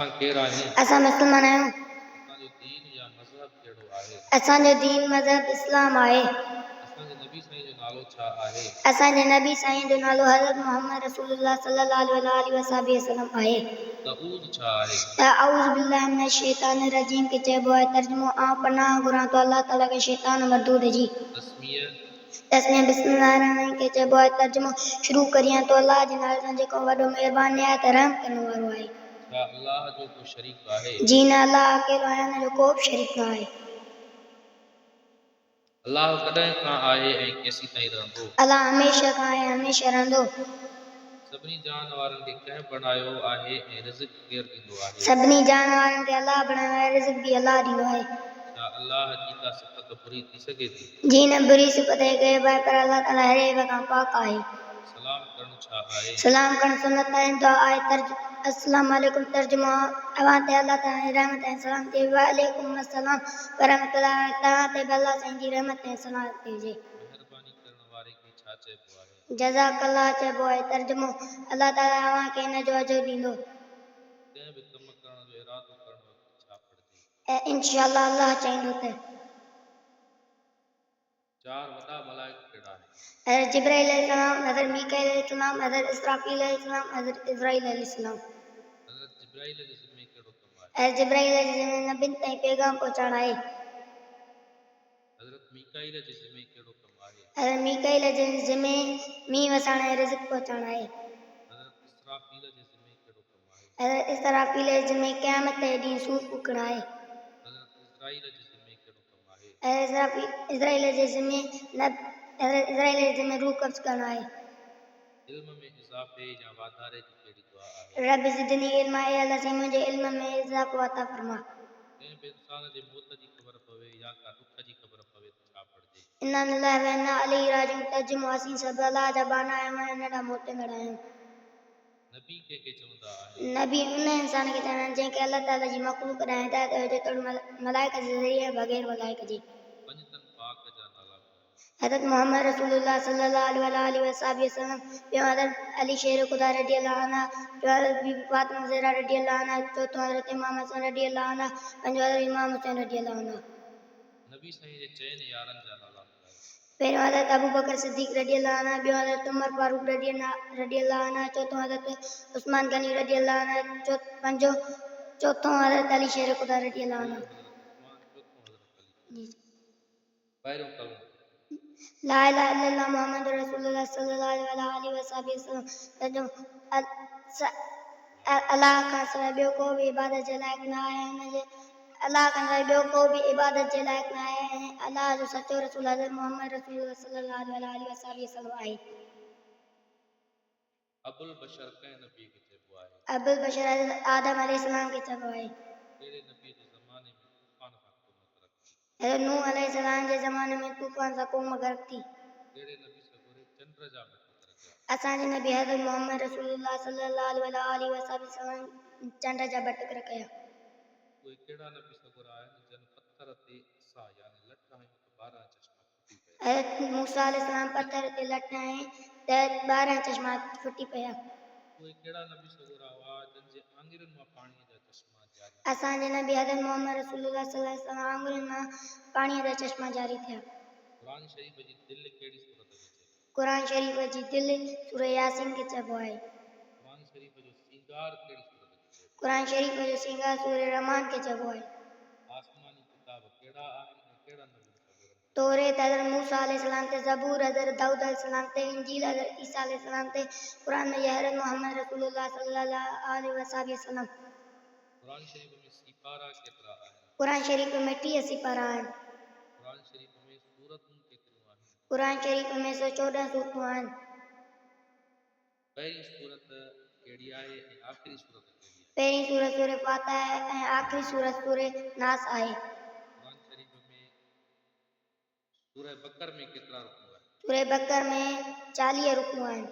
असां मुस्लमान आहियूं। असांजो दीन मज़हब इस्लाम आहे। असांजे नबी साईं जो नालो हज़रत मोहम्मद रसूलुल्लाह सल्लल्लाहु अलैहि वसल्लम आहे। अऊज़ु बिल्लाहि मिनश शैतानिर रजीम के चइबो आहे तर्जुमो आउं पनाह घुरां थो अल्लाह ताला के शैतान मरदूद जी। तस्मीह बिस्मिल्लाहिर रहमानिर रहीम के चइबो आहे तर्जुमो शुरू करियां तो अल्लाह जे नाले सां जेको वॾो महिरबान निहायत रहम करण वारो आहे। अल्लाह जो को शरीक आहे। जी न अल्लाह अकेलो आहे, हुन जो को बि शरीक न आहे। अल्लाह कॾहिं खां आहे ऐं केसीं ताईं रहंदो। अल्लाह हमेशह खां आहे, हमेशह रहंदो। सभिनी जानवरनि खे कंहिं बणायो आहे ऐं रिज़्क़ केरु ॾींदो आहे। सभिनी जानवरनि खे अल्लाह बणायो आहे, रिज़्क़ बि अल्लाह ॾींदो आहे। छा अल्लाह जी का सिफ़त बुरी थी सघे थी? जी न बुरी सिफ़त है के बाय पर अल्लाह ताला हर एक खां पाक आहे। सलाम करणु छा आहे? सलाम करणु सुन्नत आहे। दुआ आहे अस्सलाम वालेकुम तर्जुमो अवां ते अल्लाह ताला जी रहमत ऐं सलाम थिए। वालेकुम अस्सलाम वरहमतुल्लाह तव्हां ते बि अल्लाह साईं जी रहमत ऐं सलाम थिए। महिरबानी करण वारे खे छा चइबो आहे? जज़ाकल्लाह चइबो आहे। तर्जुमो अल्लाह ताला अवां खे इन जो अजर ॾींदो। कंहिं बि कमु करण जो इरादो करण वक़्तु छा पढ़िजे? ऐं इंशाअल्लाह अल्लाह चाहींदो त। चार वॾा मलाइका कहिड़ा आहिनि? हज़रत जिब्राइल अलैहिस्सलाम, हज़रत मीकाईल अलैहिस्सलाम, हज़रत इसराफील अलैहिस्सलाम, हज़रत इज़राईल अलैहिस्सलाम। हज़रत जिब्राइल जे ज़िम्मे कहिड़ो कमु आहे? हज़रत जिब्राइल जे ज़िम्मे नबियुनि ताईं पैगाम पहुचाइणु आहे। हज़रत मीकाईल जे ज़िम्मे कहिड़ो कमु आहे? हज़रत मीकाईल जे ज़िम्मे मींहुं वसाइणु ऐं रिज़्क़ पहुचाइणु आहे। हज़रत इसराफील जे ज़िम्मे कहिड़ो कमु आहे? हज़रत इसराफील जे ज़िम्मे क़यामत जे ॾींहुं सूर फूकणु आहे। हज़रत इज़राइल जे ज़िम्मे कहिड़ो कमु आहे? हज़रत इज़राइल जे ज़िम्मे रूह कब्ज़ करणु आहे। इल्म में इज़ाफ़े या वाधारे जी कहिड़ी दुआ आहे? रब ज़िदनी इल्म आहे, अल्लाह साईं मुंहिंजे इल्म में इज़ाफ़ो अता फरमा। कंहिं बि इंसान जे मौत जी ख़बर पवे या का दुख जी ख़बर पवे त छा पढ़िजे? इन्ना लिल्लाहि व इन्ना इलैहि राजिऊन तर्जुमो असीं सभु अल्लाह जा बाना आहियूं ऐं नंढा मोटंदड़ आहियूं। नबी कंहिंखे चवंदा आहिनि? नबी उन इंसान खे चवंदा आहिनि जंहिंखे अल्लाह ताला जी मख़लूक़ ॾांहुं हिदायत हुजे तोड़ मलाइका जे ज़रिए बग़ैर मलाइका जे। पंजतन पाक जा नाला हज़रत मोहम्मद रसूलुल्लाह सल्लल्लाहु अलैहि वसल्लम, ॿियों हज़रत अली शेर खुदा रज़ियल्लाहु अन्हा, टियों हज़रत बीबी फातिमा ज़हरा रज़ियल्लाहु अन्हा, चौथों हज़रत इमाम हसन रज़ियल्लाहु अन्हा, पंजों हज़रत इमाम हुसैन रज़ियल्लाहु अन्हा। नबी साईं जे चइनि यारनि जा नाला ॿुधायो। पहिरियों हज़रत अबू बकर सिद्दीक़ रज़ियल्लाहु अन्हा, ॿियों हज़रत उमर फारूक रज़ियल्लाहु अन्हा, चौथों हज़रत उस्मान गनी रज़ियल्लाहु अन्हा, पंजों चौथों हज़रत अली शेर खुदा रज़ियल्लाहु अन्हा। पहिरियों कलमो ला इलाहा इल्लल्लाह मुहम्मदुर रसूलुल्लाह सल्लल्लाहु अलैहि वसल्लम। अल्लाह खां सवाइ ॿियो को बि इबादत जे लाइक़ न आहे, अल्लाह खां सवाइ ॿियो को बि इबादत जे लाइक़ न आहे ऐं अल्लाह जो सचो रसूल हज़रत मोहम्मद रसूलुल्लाह सल्लल्लाहु अलैहि वसल्लम आहे। अबुल बशर कंहिं नबी खे चइबो आहे? अबुल बशर हज़रत आदम अलैहिस्सलाम खे चइबो आहे। कहिड़े नबी जे ज़माने में तूफ़ान खां क़ौम ग़रक़ थी? हज़रत नूह अलैहिस्सलाम जे ज़माने में तूफ़ान सां क़ौम ग़रक़ थी। कहिड़े नबी सगोरे चंड जा बट तरकिया? असांजे नबी हज़रत मोहम्मद रसूलुल्लाह सल्लल्लाहु अलैहि वसल्लम चंड जा बट रखिया। उहे कहिड़ा नबी सगोरा आहिनि जन पत्थर ते असा यानी लठ हयूं त 12 चश्मा फुटी पिया? हज़रत मूसा अलैहिस्सलाम पत्थर ते लठ हईं त 12 चश्मा फुटी पिया। उहे कहिड़ा नबी सगोरा हुआ जन जे आंगुरियुनि मां पाणीअ जा चश्मा जारी? असांजे नबी हज़रत मोहम्मद रसूलुल्लाह सल्लल्लाहु अलैहि वसल्लम आंगुरियुनि मां पाणीअ जा चश्मा जारी थिया। कुरान शरीफ़ जी दिल कहिड़ी सूरत खे चइबो? कुरान शरीफ़ जी दिल सूरह यासीन खे चइबो आहे। कुरान शरीफ़ जो सिंगार कहिड़ी सूरत खे चइबो? कुरान शरीफ़ जो सिंगार सूरह रहमान खे चइबो आहे। आसमानी किताब कहिड़ा आहिनि ऐं कहिड़ा नबी सगोरनि? तौरेत हज़रत मूसा अलैहिस्सलाम ते, ज़बूर हज़रत दाऊद अलैहिस्सलाम ते, इंजील हज़रत ईसा अलैहिस्सलाम ते, कुरान में हज़रत मोहम्मद रसूलुल्लाह सल्लल्लाहु अलैहि वसल्लम। कुरान शरीफ़ में सिपारा केतिरा आहिनि? कुरान शरीफ़ में 30 सिपारा आहिनि। कुरान शरीफ़ में सूरतूं केतिरियूं आहिनि? कुरान शरीफ़ में 114 सूरतूं आहिनि। पहिरीं सूरत कहिड़ी आहे ऐं आख़िरी सूरत कहिड़ी आहे? पहिरीं सूरत सूरह फातिहा ऐं आख़िरी सूरत सूरह नास आहे। कुरान शरीफ़ में सूरह बकर में केतिरा रुकू आहिनि? सूरह बकर में 40 रुकू आहिनि।